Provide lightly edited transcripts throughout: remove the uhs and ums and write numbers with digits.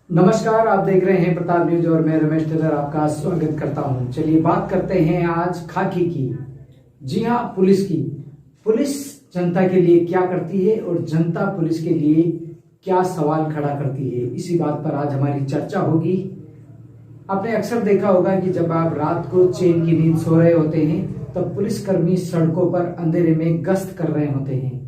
नमस्कार, आप देख रहे हैं प्रताप न्यूज और मैं रमेश टेलर आपका स्वागत करता हूं। चलिए बात करते हैं आज खाकी की। जी हां, पुलिस की। पुलिस जनता के लिए क्या करती है और जनता पुलिस के लिए क्या सवाल खड़ा करती है, इसी बात पर आज हमारी चर्चा होगी। आपने अक्सर देखा होगा कि जब आप रात को चैन की नींद सो रहे होते हैं तब पुलिसकर्मी सड़कों पर अंधेरे में गश्त कर रहे होते हैं।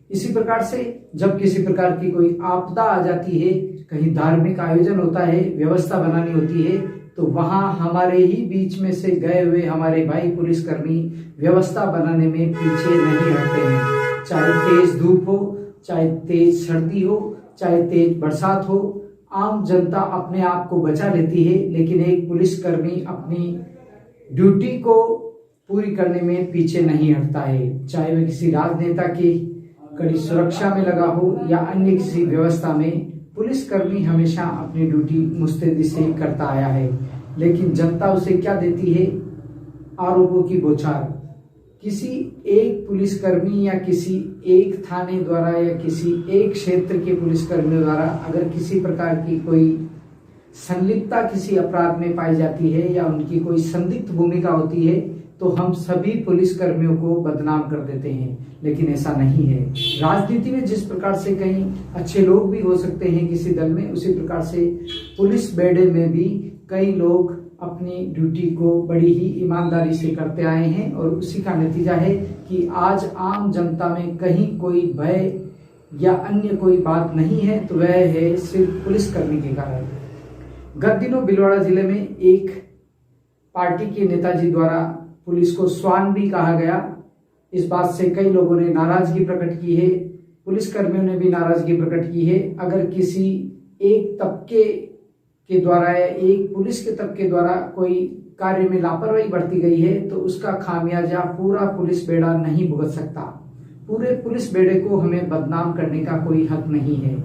इसी प्रकार से जब किसी प्रकार की कोई आपदा आ जाती है, कहीं धार्मिक आयोजन होता है, व्यवस्था बनानी होती है, तो वहां हमारे ही बीच में से गए हुए हमारे भाई पुलिसकर्मी व्यवस्था बनाने में पीछे नहीं हटते हैं। चाहे तेज धूप हो, चाहे तेज सर्दी हो, चाहे तेज बरसात हो, आम जनता अपने आप को बचा लेती है, लेकिन एक पुलिसकर्मी अपनी ड्यूटी को पूरी करने में पीछे नहीं हटता है। चाहे वह किसी राजनेता की कड़ी सुरक्षा में लगा हो या अन्य किसी व्यवस्था में, पुलिसकर्मी हमेशा अपनी ड्यूटी मुस्तैदी से करता आया है। लेकिन जनता उसे क्या देती है? आरोपों की बौछार। किसी एक पुलिसकर्मी या किसी एक थाने द्वारा या किसी एक क्षेत्र के पुलिसकर्मियों द्वारा अगर किसी प्रकार की कोई संलिप्तता किसी अपराध में पाई जाती है या उनकी कोई संदिग्ध भूमिका होती है, तो हम सभी पुलिसकर्मियों को बदनाम कर देते हैं। लेकिन ऐसा नहीं है। राजनीति में जिस प्रकार से कई अच्छे लोग भी हो सकते हैं किसी दल में, उसी प्रकार से पुलिस बेड़े में भी कई लोग अपनी ड्यूटी को बड़ी ही ईमानदारी से करते आए हैं और उसी का नतीजा है कि आज आम जनता में कहीं कोई भय या अन्य कोई बात नहीं है, तो वह है सिर्फ पुलिसकर्मी के कारण। गत दिनों भीलवाड़ा जिले में एक पार्टी के नेताजी द्वारा पुलिस को स्वान भी कहा गया। इस बात से कई लोगों ने नाराजगी प्रकट की है, पुलिसकर्मियों ने भी नाराजगी प्रकट की है। अगर किसी एक तबके के द्वारा या एक पुलिस के तबके द्वारा कोई कार्य में लापरवाही बरती गई है, तो उसका खामियाजा पूरा पुलिस बेड़ा नहीं भुगत सकता। पूरे पुलिस बेड़े को हमें बदनाम करने का कोई हक नहीं है।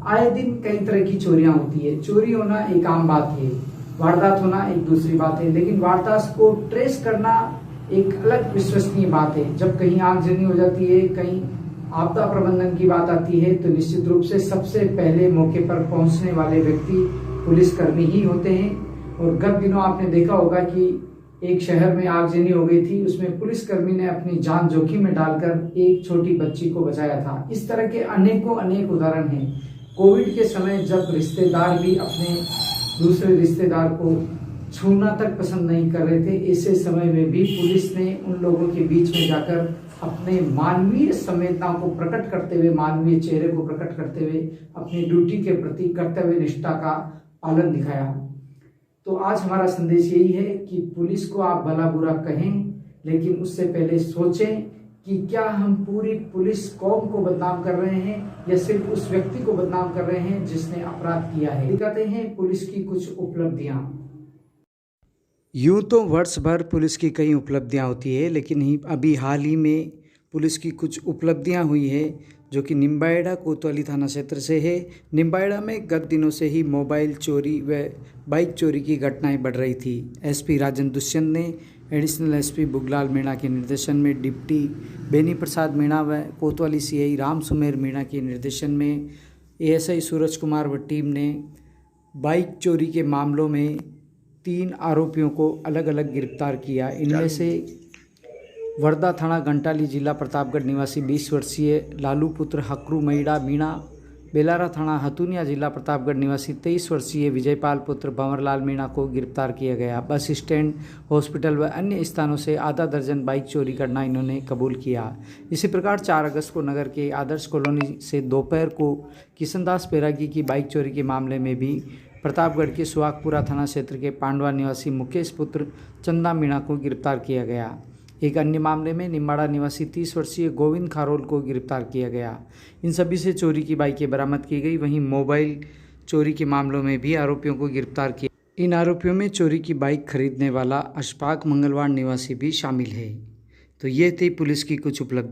आए दिन कई तरह की चोरियां होती है। चोरी होना एक आम बात है, वारदात होना एक दूसरी बात है, लेकिन वारदात को ट्रेस करना एक अलग विश्वसनीय बात है। जब कहीं आगजनी हो जाती है, कहीं आपदा प्रबंधन की बात आती है, तो निश्चित रूप से सबसे पहले मौके पर पहुंचने वाले व्यक्ति पुलिसकर्मी ही होते हैं। और गत दिनों आपने देखा होगा कि एक शहर में आगजनी हो गई थी, उसमें पुलिसकर्मी ने अपनी जान जोखिम में डालकर एक छोटी बच्ची को बचाया था। इस तरह के अनेकों अनेक उदाहरण हैं। कोविड के समय जब रिश्तेदार भी अपने दूसरे रिश्तेदार को छूना तक पसंद नहीं कर रहे थे, ऐसे समय में भी पुलिस ने उन लोगों के बीच में जाकर अपने मानवीय संवेदनाओं को प्रकट करते हुए, मानवीय चेहरे को प्रकट करते हुए अपनी ड्यूटी के प्रति कर्तव्य निष्ठा का पालन दिखाया। तो आज हमारा संदेश यही है कि पुलिस को आप भला बुरा कहें, लेकिन उससे पहले सोचें कि क्या हम पूरी पुलिस कौम को बदनाम कर रहे हैं या सिर्फ उस व्यक्ति को बदनाम कर रहे हैं जिसने अपराध किया है। दिखाते हैं पुलिस की कुछ उपलब्धियां। यूं तो वर्ष भर पुलिस की कई उपलब्धियां होती है, लेकिन अभी हाल ही में पुलिस की कुछ उपलब्धियां हुई है जो कि निम्बाहेड़ा कोतवाली थाना क्षेत्र से है। निम्बाहेड़ा में गत दिनों से ही मोबाइल चोरी व बाइक चोरी की घटनाएं बढ़ रही थी। एसपी राजन दुष्यंत ने एडिशनल एसपी बुगलाल मीणा के निर्देशन में डिप्टी बेनी प्रसाद मीणा व कोतवाली सीआई राम सुमेर मीणा के निर्देशन में एएसआई सूरज कुमार व टीम ने बाइक चोरी के मामलों में 3 आरोपियों को अलग अलग गिरफ्तार किया। इनमें से वर्धा थाना घंटाली जिला प्रतापगढ़ निवासी 20 वर्षीय लालू पुत्र हकरू मैड़ा मीणा, बेलारा थाना हथुनिया जिला प्रतापगढ़ निवासी 23 वर्षीय विजयपाल पुत्र भंवरलाल मीणा को गिरफ्तार किया गया। बस स्टैंड, हॉस्पिटल व अन्य स्थानों से आधा दर्जन बाइक चोरी करना इन्होंने कबूल किया। इसी प्रकार 4 अगस्त को नगर के आदर्श कॉलोनी से दोपहर को किशनदास बैरागी की बाइक चोरी के मामले में भी प्रतापगढ़ के सुहागपुरा थाना क्षेत्र के पांडवा निवासी मुकेश पुत्र चंदा मीणा को गिरफ्तार किया गया। एक अन्य मामले में निम्बाड़ा निवासी 30 वर्षीय गोविंद खारोल को गिरफ्तार किया गया। इन सभी से चोरी की बाइकें बरामद की गई। वहीं मोबाइल चोरी के मामलों में भी आरोपियों को गिरफ्तार किया। इन आरोपियों में चोरी की बाइक खरीदने वाला अशफाक मंगलवार निवासी भी शामिल है। तो ये थी पुलिस की कुछ उपलब्धि।